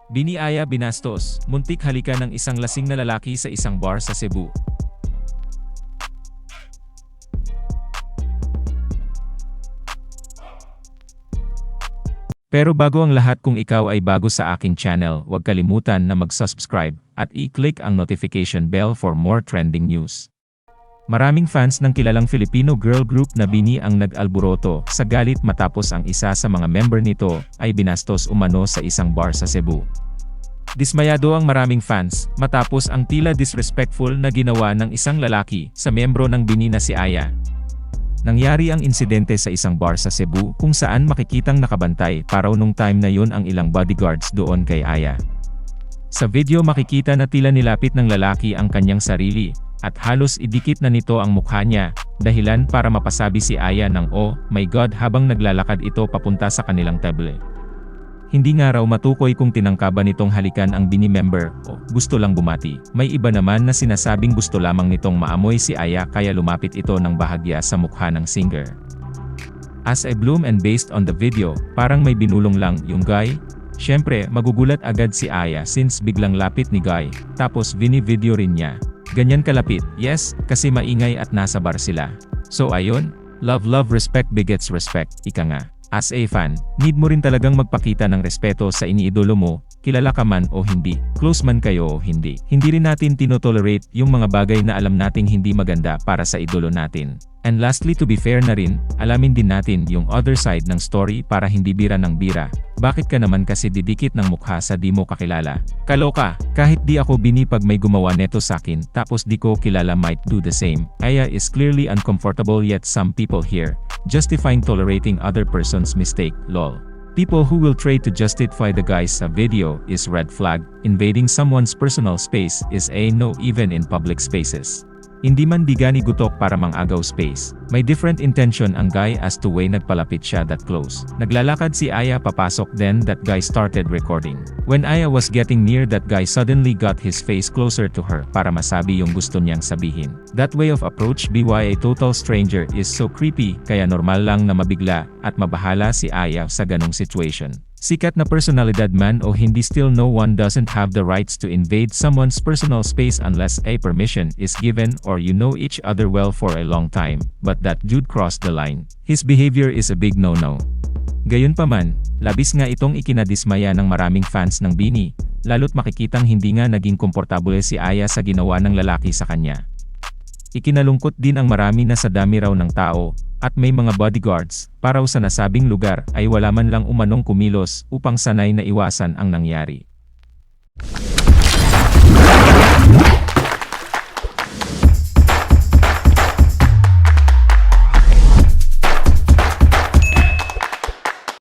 Biniaya binastos, muntik halikan ng isang lasing na lalaki sa isang bar sa Cebu. Pero bago ang lahat, kung ikaw ay bago sa aking channel, huwag kalimutan na mag-subscribe at i-click ang notification bell for more trending news. Maraming fans ng kilalang Filipino girl group na BINI ang nag-alboroto sa galit matapos ang isa sa mga member nito ay binastos umano sa isang bar sa Cebu. Dismayado ang maraming fans matapos ang tila disrespectful na ginawa ng isang lalaki sa miyembro ng BINI na si Aya. Nangyari ang insidente sa isang bar sa Cebu kung saan makikitang nakabantay pa raw nung time na yun ang ilang bodyguards doon kay Aya. Sa video makikita na tila nilapit ng lalaki ang kanyang sarili at halos idikit na nito ang mukha niya, dahilan para mapasabi si Aya ng "Oh my God" habang naglalakad ito papunta sa kanilang table. Hindi nga raw matukoy kung tinangkaban nitong halikan ang BINI member o gusto lang bumati. May iba naman na sinasabing gusto lamang nitong maamoy si Aya kaya lumapit ito ng bahagya sa mukha ng singer. As I bloom and based on the video, parang may binulong lang yung guy. Syempre, magugulat agad si Aya since biglang lapit ni guy, tapos video rin niya. Ganyan kalapit, yes, kasi maingay at nasa bar sila. So ayun, love respect begets respect, ika nga. As a fan, need mo rin talagang magpakita ng respeto sa iniidolo mo, kilala ka man o hindi, close man kayo o hindi. Hindi rin natin tinotolerate yung mga bagay na alam nating hindi maganda para sa idolo natin. And lastly, to be fair na rin, alamin din natin yung other side ng story para hindi bira ng bira. Bakit ka naman kasi didikit ng mukha sa di mo kakilala? Kaloka, kahit di ako BINI pag may gumawa neto sakin tapos di ko kilala might do the same. Aya is clearly uncomfortable yet some people here, justifying tolerating other person's mistake, lol. People who will try to justify the guy's video is red flag. Invading someone's personal space is a no even in public spaces. Hindi man digani gutok para mang-agaw space. May different intention ang guy as to way nagpalapit siya that close. Naglalakad si Aya papasok then that guy started recording. When Aya was getting near that guy suddenly got his face closer to her para masabi yung gusto niyang sabihin. That way of approach by a total stranger is so creepy kaya normal lang na mabigla at mabahala si Aya sa ganong situation. Sikat na personalidad man o hindi, still no one doesn't have the rights to invade someone's personal space unless a permission is given or you know each other well for a long time, but that dude crossed the line. His behavior is a big no-no. Gayunpaman, labis nga itong ikinadismaya ng maraming fans ng BINI, lalo't makikitang hindi nga naging komportable si Aya sa ginawa ng lalaki sa kanya. Ikinalungkot din ang marami na sa dami raw ng tao, at may mga bodyguards, para sa nasabing lugar ay wala man lang umanong kumilos upang sanay na iwasan ang nangyari.